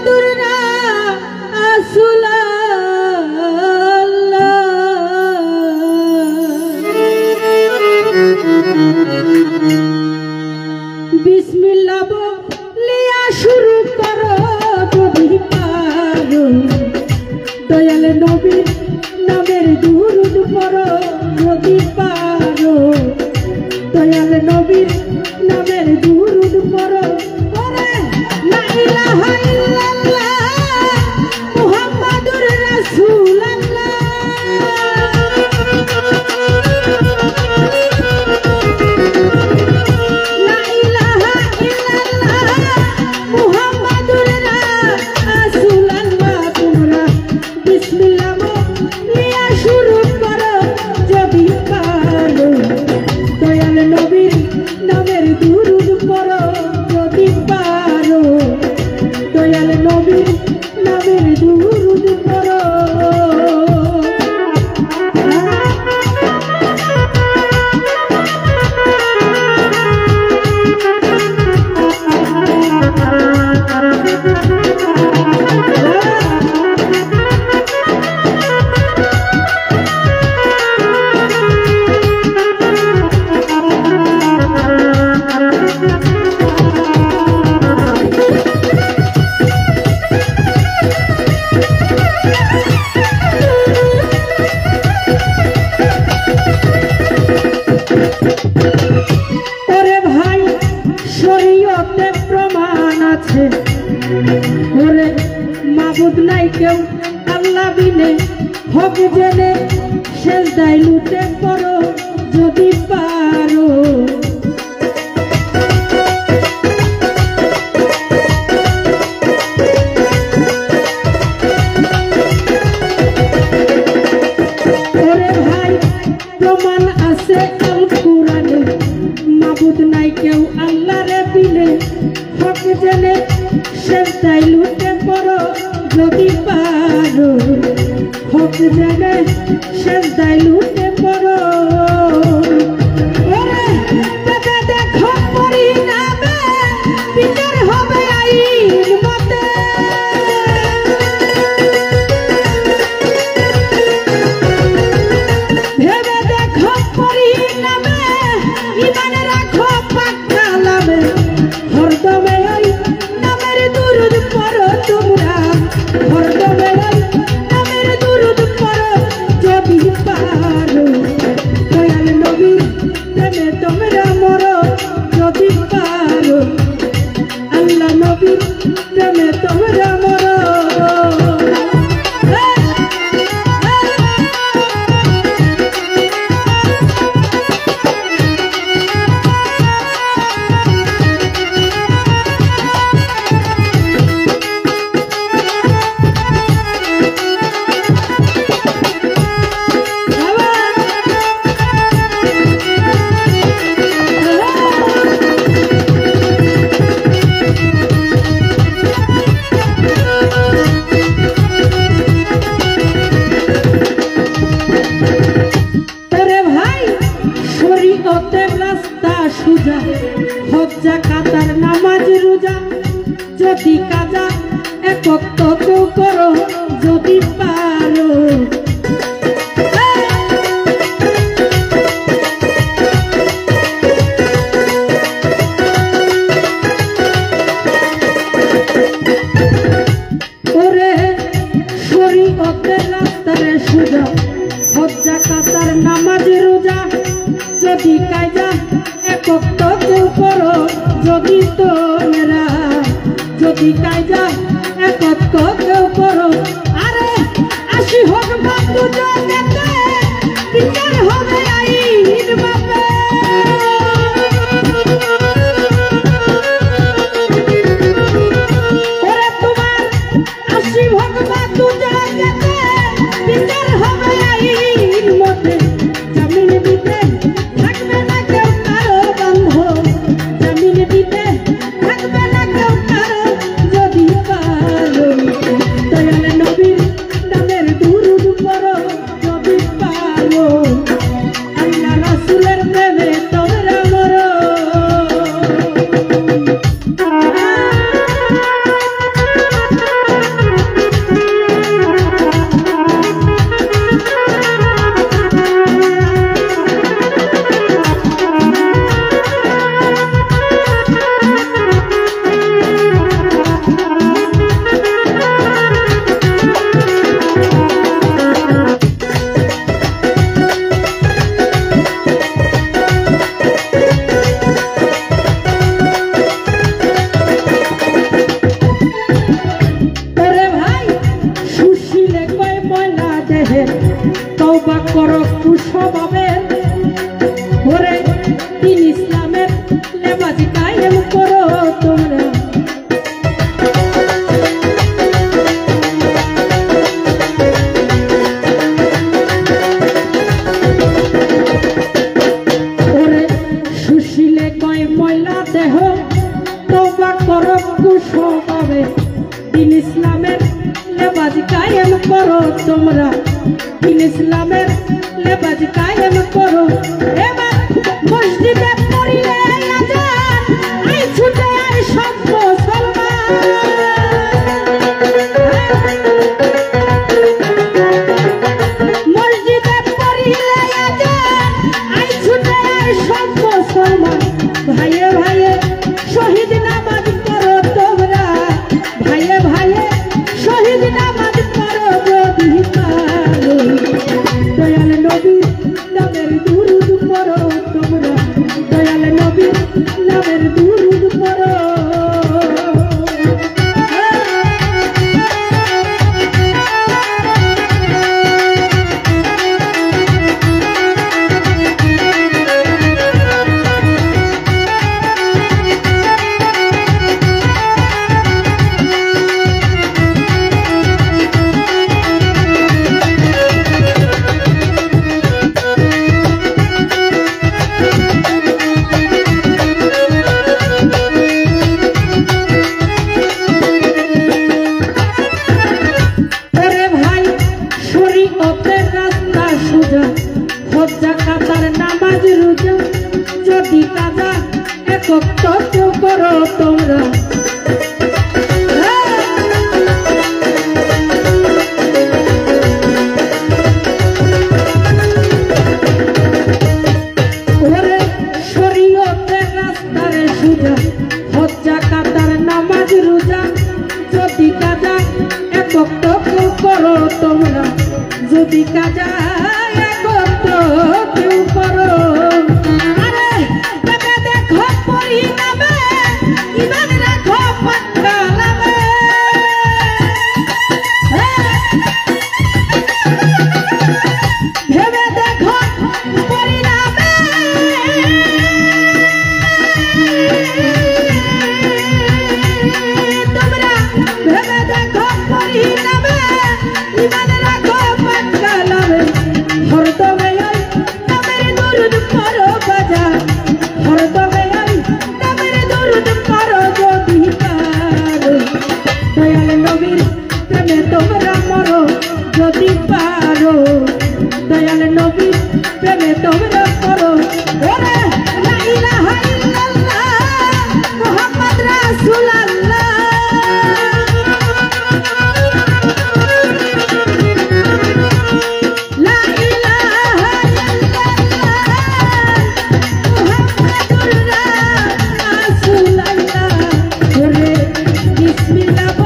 মুহাম্মাদুর রাসূলুল্লাহ বিসমিল্লাহ বলিয়া শুরু করো যদি পারো দয়াল নবীর নামের দুরূদ পড়ো যদি পারো দয়াল নবীর নামের দুরূদ পড়ো ওরে লা ইলাহা ইল্লাল্লাহ মুহাম্মাদুর রাসূলুল্লাহ লা ইলাহা ইল্লাল্লাহ মুহাম্মাদুর রাসূলুল্লাহ তোমরা বিসমিল্লাহ বলিয়া শুরু করো যদি পারো দয়াল নবীর নামের দুরূদ পড়ো যদি পারো দয়াল নবীর নামের দুরূদ পড়ো ওরে ভাই শরীয়তে প্রমাণ আছে ওরে মাবুদ নাই কেউ আল্লাহ বিনে হক জেনে সেজদায় লুটে পড়ো যদি পারো ওরে ভাই প্রমাণ আছে আল কুরআনে মাবুদ নাই কেউ আল্লাহরে বিনে হক জেনে সেজদায় লুটে পড়ো যদি পারো হক জেনে সেজদায় লুটে পড়ো ওরে দেখে দেখো পরিণামে বিচার হবে আইন মতে ভেবে দেখো পরিণামে ঈমান রাখো পাক কালামে হরদমে ওই নামের দুরূদ পড়ো তোমরা হরদমে ওই নামের দুরূদ পড়ো যদি পারো দয়াল নবীর প্রেমে তোমরা মরো যদি পারো আল্লাহ নবীর প্রেমে তোমরা মরো সুজা হজ্জা কাতার নামাজ রোজা যদি কাজা একক কেউ করো যদি পারো ওরে শরীয়তের রাস্তারে সুজা হজ্জা কাতার নামাজ রোজা যদি কাজা একক কেউ করো যদি তোমরা যদি কাজা একক কেউ করো আরে আসি হোক বন্ধু জগতে বিচার হবে আইন মতে ওরে তোমার আসি হোক বন্ধু জগতে বিচার হবে আইন মতে জামিন দিতে থাকবে না কেউ কারো বন্ধ জামিন দিতে থাকবে না কেউ কারো যদি পারো দয়াল নবীর নামের দুরূদ পড়ো যদি পারো তওবা করো কুশভাবে ওরে দিন ইসলামের লেবাজ কায়েম করো তোমরা ওরে সুশীলে কয় ময়লা দেহ তওবা করো কুশভাবে দিন ইসলামের লেবাজ কায়েম করো তোমরা দিন ইসলামের লেবাজ কায়েম করো এবার মসজিদে পড়িলে আজান আই ছুটে আর সব মুসলমান মসজিদে পড়িলে আজান আই ছুটে আর সব মুসলমান ভাইয়ে ভাইয়ে শহীদ নামাজ পড়ো তোমরা ভাইয়ে ভাইয়ে শহীদ নামাজ পড়ো যদি পারো দয়াল নবী নামের দুরূদ পড়ো তোমরা দয়াল নবী নামের দুরূদ পড়ো হজ্জা কাতার নামাজ রোজা যদি কাজা একত্র করো তোমরা ওরে শরীয়তের রাস্তায় সোজা হজ্জা কাতার নামাজ রোজা যদি কাজা একত্র করো তোমরা যদি কাজা কেউ করো আরে তবে দেখো পরিণামে ইমান রাখো পাক্কা নামে ভেবে দেখো পরিণামে তোমরা ভেবে দেখো পরিণামে ইমান রাখো পাক্কা নামে হরদমে নামের দুরূদ পড়ো বাজা হরদমে নামের দুরূদ পড়ো যদি পারো দয়াল নবীর প্রেমে তোমরা মরো যদি পারো দয়াল নবীর প্রেমে তোমরা করো ওরে লা ইলাহা ইল্লাল্লাহ মুহাম্মদ রাসূলুল্লাহ লা ইলাহা ইল্লাল্লাহ মুহাম্মাদুর রাসূলুল্লাহ ওরে বিসমিল্লাহ